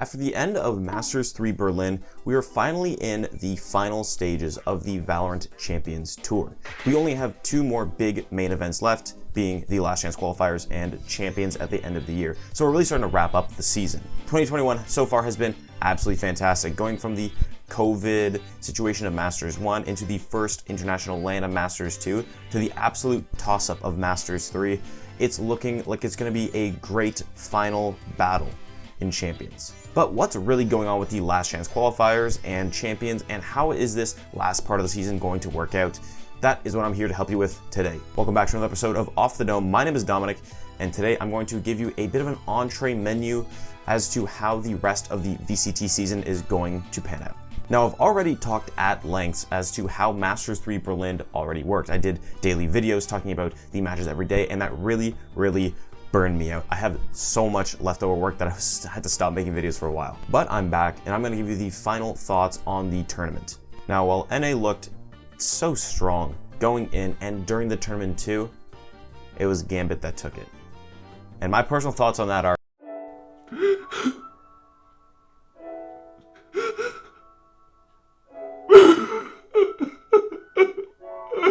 After the end of Masters 3 Berlin, we are finally in the final stages of the Valorant Champions Tour. We only have two more big main events left, being the Last Chance qualifiers and Champions at the end of the year. So we're really starting to wrap up the season. 2021 so far has been absolutely fantastic, going from the COVID situation of Masters 1 into the first international LAN of Masters 2 to the absolute toss-up of Masters 3. It's looking like it's going to be a great final battle in Champions. But what's really going on with the Last Chance qualifiers and Champions, and how is this last part of the season going to work out? That is what I'm here to help you with today. Welcome back to another episode of Off the Dome. My name is Dominic, and today I'm going to give you a bit of an entree menu as to how the rest of the VCT season is going to pan out. Now, I've already talked at length as to how Masters 3 Berlin already worked. I did daily videos talking about the matches every day, and that really burned me out. I have so much leftover work that I had to stop making videos for a while. But I'm back, and I'm going to give you the final thoughts on the tournament. Now, while NA looked so strong going in and during the tournament too, it was Gambit that took it. And my personal thoughts on that are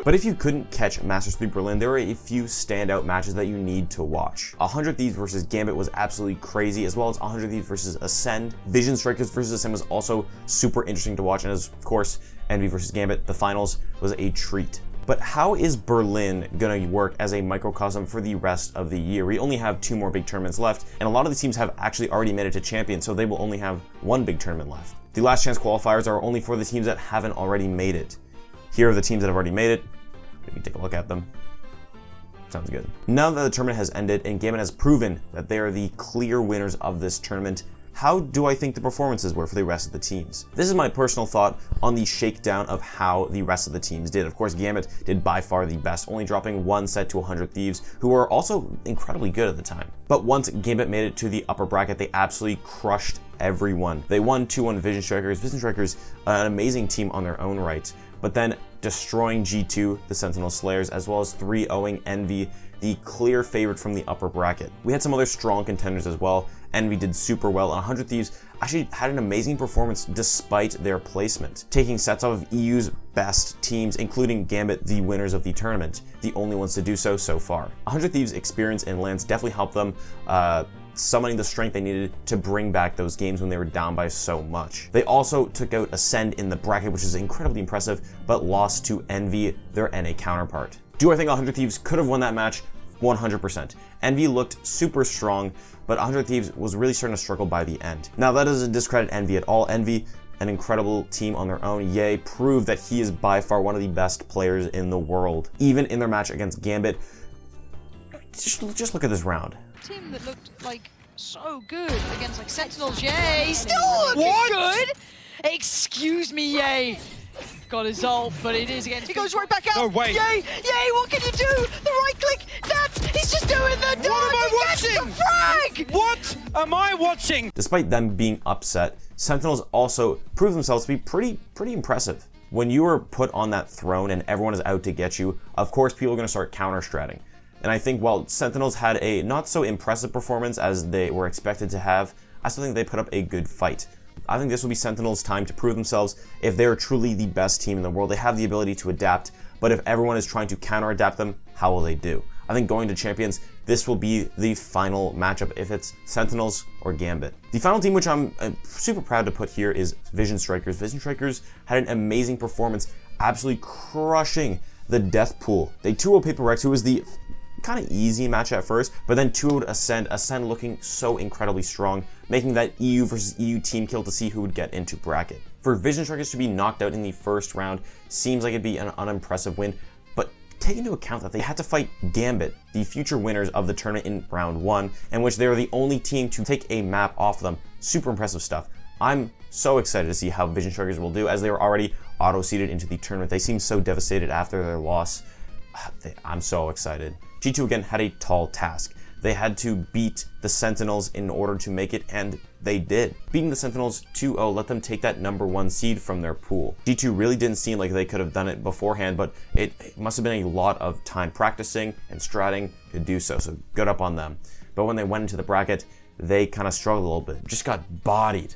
But if you couldn't catch Masters 3 Berlin, there were a few standout matches that you need to watch. 100 Thieves versus Gambit was absolutely crazy, as well as 100 Thieves versus Ascend. Vision Strikers versus Ascend was also super interesting to watch, and as of course, Envy versus Gambit, the finals was a treat. But how is Berlin going to work as a microcosm for the rest of the year? We only have two more big tournaments left, and a lot of the teams have actually already made it to Champions, so they will only have one big tournament left. The Last Chance qualifiers are only for the teams that haven't already made it. Here are the teams that have already made it. Maybe take a look at them. Sounds good. Now that the tournament has ended and Gambit has proven that they are the clear winners of this tournament, how do I think the performances were for the rest of the teams? This is my personal thought on the shakedown of how the rest of the teams did. Of course, Gambit did by far the best, only dropping one set to 100 Thieves, who were also incredibly good at the time. But once Gambit made it to the upper bracket, they absolutely crushed everyone. They won 2-1 Vision Strikers. Vision Strikers, an amazing team on their own right, but then destroying G2, the Sentinel Slayers, as well as 3-0ing Envy, the clear favorite from the upper bracket. We had some other strong contenders as well. Envy did super well, and 100 Thieves actually had an amazing performance despite their placement, taking sets off of EU's best teams, including Gambit, the winners of the tournament, the only ones to do so far. 100 Thieves' experience in LANs definitely helped them summoning the strength they needed to bring back those games when they were down by so much. They also took out Ascend in the bracket, which is incredibly impressive, but lost to Envy, their NA counterpart. Do I think 100 Thieves could have won that match? 100%. Envy looked super strong, but 100 Thieves was really starting to struggle by the end. Now, that doesn't discredit Envy at all. Envy, an incredible team on their own. Ye proved that he is by far one of the best players in the world. Even in their match against Gambit, just look at this round. Team that looked like so good against like Sentinels. Yay, still looking good. Excuse me, Yay. Got his ult, but it is against. He goes right back out. No way. Yay, Yay, what can you do? The right click. He's just doing the dance. What am I watching? The frag. What am I watching? Despite them being upset, Sentinels also proved themselves to be pretty impressive. When you are put on that throne and everyone is out to get you, of course people are going to start counter-stratting. And I think while Sentinels had a not so impressive performance as they were expected to have, I still think they put up a good fight. I think this will be Sentinels' time to prove themselves. If they're truly the best team in the world, they have the ability to adapt, but if everyone is trying to counter-adapt them, how will they do? I think going to Champions, this will be the final matchup if it's Sentinels or Gambit. The final team, which I'm super proud to put here, is Vision Strikers. Vision Strikers had an amazing performance, absolutely crushing the Death Pool. They 2-0 Paper Rex, who was the kind of easy match at first, but then 2-0 Ascend looking so incredibly strong, making that EU versus EU team kill to see who would get into bracket. For Vision Strikers to be knocked out in the first round seems like it'd be an unimpressive win, but take into account that they had to fight Gambit, the future winners of the tournament in round 1, in which they were the only team to take a map off them. Super impressive stuff. I'm so excited to see how Vision Strikers will do, as they were already auto-seeded into the tournament. They seemed so devastated after their loss. I'm so excited. G2 again had a tall task. They had to beat the Sentinels in order to make it, and they did. Beating the Sentinels 2-0 let them take that #1 seed from their pool. G2 really didn't seem like they could have done it beforehand, but it must have been a lot of time practicing and stratting to do so good up on them. But when they went into the bracket, they kind of struggled a little bit. Just got bodied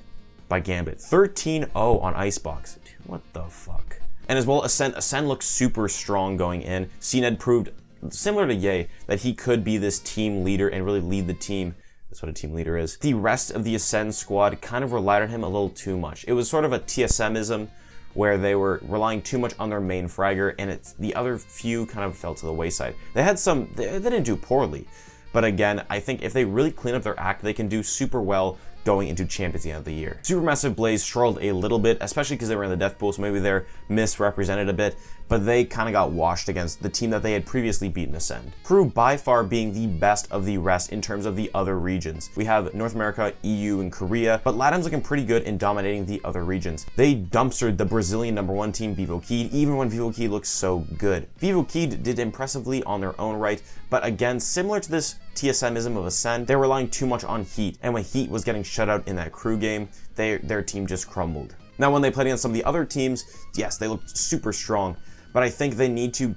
by Gambit. 13-0 on Icebox. Dude, what the fuck? And as well, Ascend looked super strong going in. cNed proved, similar to Ye, that he could be this team leader and really lead the team. That's what a team leader is. The rest of the Ascend squad kind of relied on him a little too much. It was sort of a TSMism where they were relying too much on their main fragger, and the other few kind of fell to the wayside. They didn't do poorly, but again, I think if they really clean up their act, they can do super well going into Champions at the end of the year. Supermassive Blaze struggled a little bit, especially because they were in the death pool, so maybe they're misrepresented a bit, but they kind of got washed against the team that they had previously beaten Ascend. Crew by far being the best of the rest in terms of the other regions. We have North America, EU, and Korea, but LATAM's looking pretty good in dominating the other regions. They dumpstered the Brazilian #1 team, Vivo Key, even when Vivo Key looks so good. Vivo Key did impressively on their own right, but again, similar to this TSMism of Ascend, they're relying too much on Heat, and when Heat was getting shut out in that crew game, their team just crumbled. Now, when they played against some of the other teams, yes, they looked super strong, but I think they need to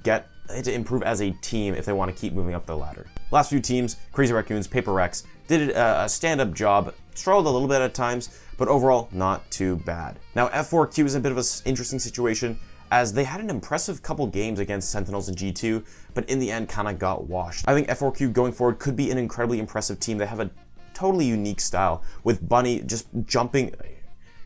improve as a team if they want to keep moving up the ladder. Last few teams, Crazy Raccoons, Paper Rex, did a stand-up job, struggled a little bit at times, but overall, not too bad. Now, F4Q is a bit of an interesting situation, as they had an impressive couple games against Sentinels and G2, but in the end kind of got washed. I think F4Q going forward could be an incredibly impressive team. They have a totally unique style, with Bunny just jumping.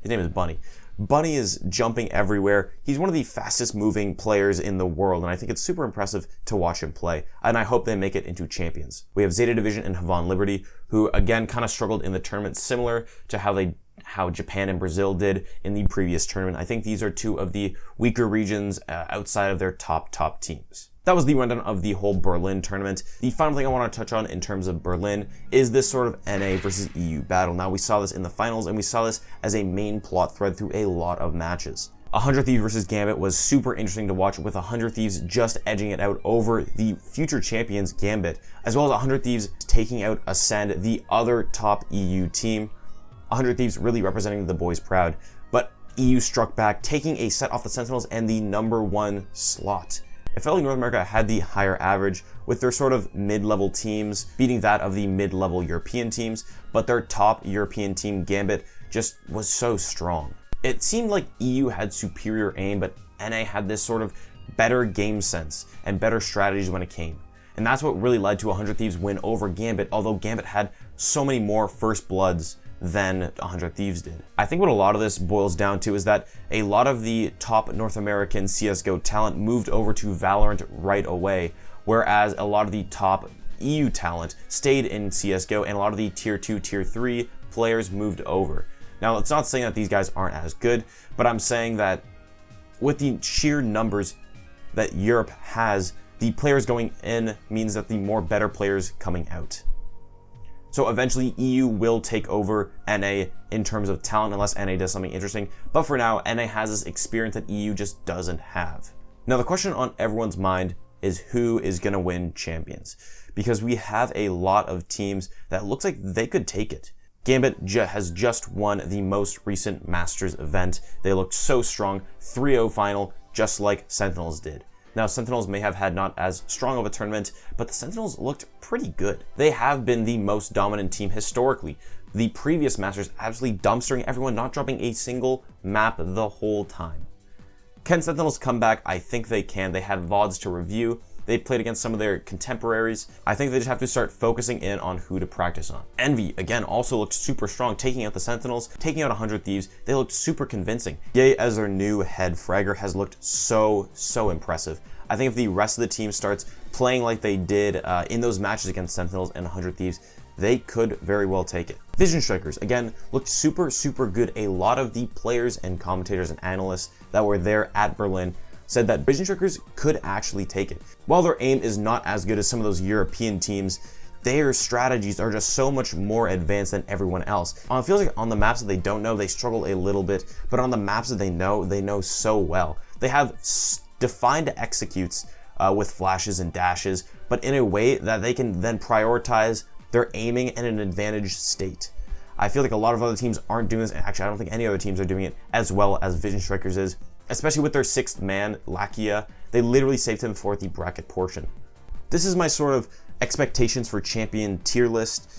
His name is Bunny. Bunny is jumping everywhere. He's one of the fastest moving players in the world, and I think it's super impressive to watch him play, and I hope they make it into Champions. We have Zeta Division and Havon Liberty, who again kind of struggled in the tournament, similar to how Japan and Brazil did in the previous tournament. I think these are two of the weaker regions outside of their top teams. That was the rundown of the whole Berlin tournament. The final thing I want to touch on in terms of Berlin is this sort of NA versus EU battle. Now, we saw this in the finals, and we saw this as a main plot thread through a lot of matches. 100 Thieves versus Gambit was super interesting to watch, with 100 Thieves just edging it out over the future champions Gambit, as well as 100 Thieves taking out Ascend, the other top EU team. 100 Thieves really representing the boys proud, but EU struck back, taking a set off the Sentinels and the #1 slot. It felt like North America had the higher average, with their sort of mid-level teams beating that of the mid-level European teams, but their top European team, Gambit, just was so strong. It seemed like EU had superior aim, but NA had this sort of better game sense and better strategies when it came. And that's what really led to 100 Thieves win over Gambit, although Gambit had so many more first bloods than 100 Thieves did. I think what a lot of this boils down to is that a lot of the top North American CSGO talent moved over to Valorant right away, whereas a lot of the top EU talent stayed in CSGO, and a lot of the tier 2, tier 3 players moved over. Now, it's not saying that these guys aren't as good, but I'm saying that with the sheer numbers that Europe has, the players going in means that the more better players coming out. So eventually EU will take over NA in terms of talent, unless NA does something interesting. But for now, NA has this experience that EU just doesn't have. Now, the question on everyone's mind is who is going to win Champions? Because we have a lot of teams that looks like they could take it. Gambit has just won the most recent Masters event. They looked so strong, 3-0 final, just like Sentinels did. Now, Sentinels may have had not as strong of a tournament, but the Sentinels looked pretty good. They have been the most dominant team historically. The previous Masters absolutely dumpstering everyone, not dropping a single map the whole time. Can Sentinels come back? I think they can. They have VODs to review. They played against some of their contemporaries. I think they just have to start focusing in on who to practice on. Envy, again, also looked super strong, taking out the Sentinels, taking out 100 Thieves. They looked super convincing. Ye, as their new head fragger, has looked so impressive. I think if the rest of the team starts playing like they did in those matches against Sentinels and 100 Thieves, they could very well take it. Vision Strikers, again, looked super good. A lot of the players and commentators and analysts that were there at Berlin said that Vision Strikers could actually take it. While their aim is not as good as some of those European teams, their strategies are just so much more advanced than everyone else. It feels like on the maps that they don't know, they struggle a little bit, but on the maps that they know so well. They have defined executes with flashes and dashes, but in a way that they can then prioritize their aiming in an advantaged state. I feel like a lot of other teams aren't doing this, and actually I don't think any other teams are doing it as well as Vision Strikers is. Especially with their 6th man, Lakia, they literally saved him for the bracket portion. This is my sort of expectations for champion tier list.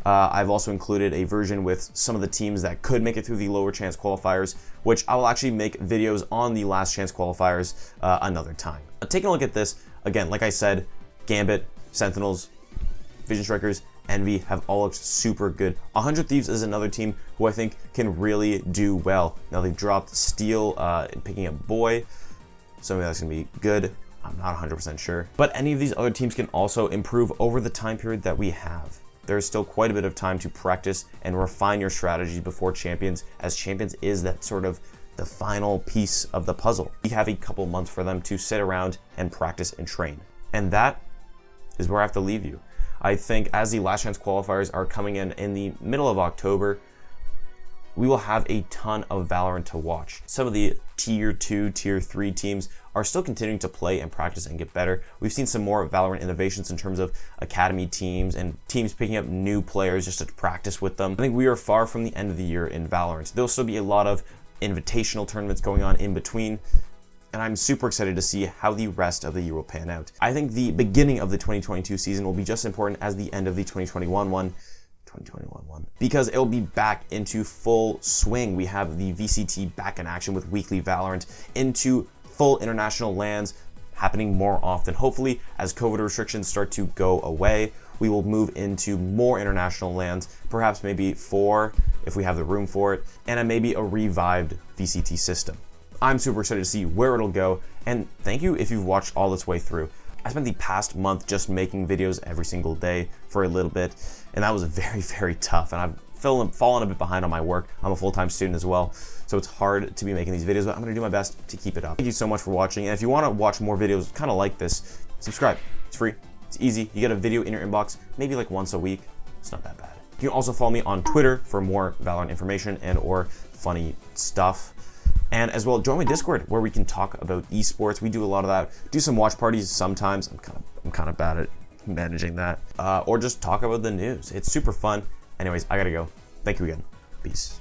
I've also included a version with some of the teams that could make it through the lower chance qualifiers, which I will actually make videos on the last chance qualifiers another time. Taking a look at this, again, like I said, Gambit, Sentinels, Vision Strikers, Envy have all looked super good. 100 Thieves is another team who I think can really do well. Now they've dropped Steel picking up Boy, so maybe that's going to be good. I'm not 100% sure. But any of these other teams can also improve over the time period that we have. There's still quite a bit of time to practice and refine your strategies before Champions, as Champions is that sort of the final piece of the puzzle. We have a couple months for them to sit around and practice and train. And that is where I have to leave you. I think as the last chance qualifiers are coming in the middle of October, we will have a ton of Valorant to watch. Some of the tier 2, tier 3 teams are still continuing to play and practice and get better. We've seen some more Valorant innovations in terms of academy teams and teams picking up new players just to practice with them. I think we are far from the end of the year in Valorant. There'll still be a lot of invitational tournaments going on in between, and I'm super excited to see how the rest of the year will pan out. I think the beginning of the 2022 season will be just as important as the end of the 2021 one, because it'll be back into full swing. We have the VCT back in action with weekly Valorant into full international LANs happening more often. Hopefully, as COVID restrictions start to go away, we will move into more international LANs, perhaps maybe 4 if we have the room for it, and maybe a revived VCT system. I'm super excited to see where it'll go, and thank you if you've watched all this way through. I spent the past month just making videos every single day for a little bit, and that was very, very tough, and I've fallen a bit behind on my work. I'm a full-time student as well, so it's hard to be making these videos, but I'm gonna do my best to keep it up. Thank you so much for watching, and if you wanna watch more videos kind of like this, subscribe. It's free, it's easy. You get a video in your inbox, maybe like once a week. It's not that bad. You can also follow me on Twitter for more Valorant information and or funny stuff. And as well, join my Discord where we can talk about esports. We do a lot of that. Do some watch parties sometimes. I'm kind of bad at managing that. Or just talk about the news. It's super fun. Anyways, I gotta go. Thank you again. Peace.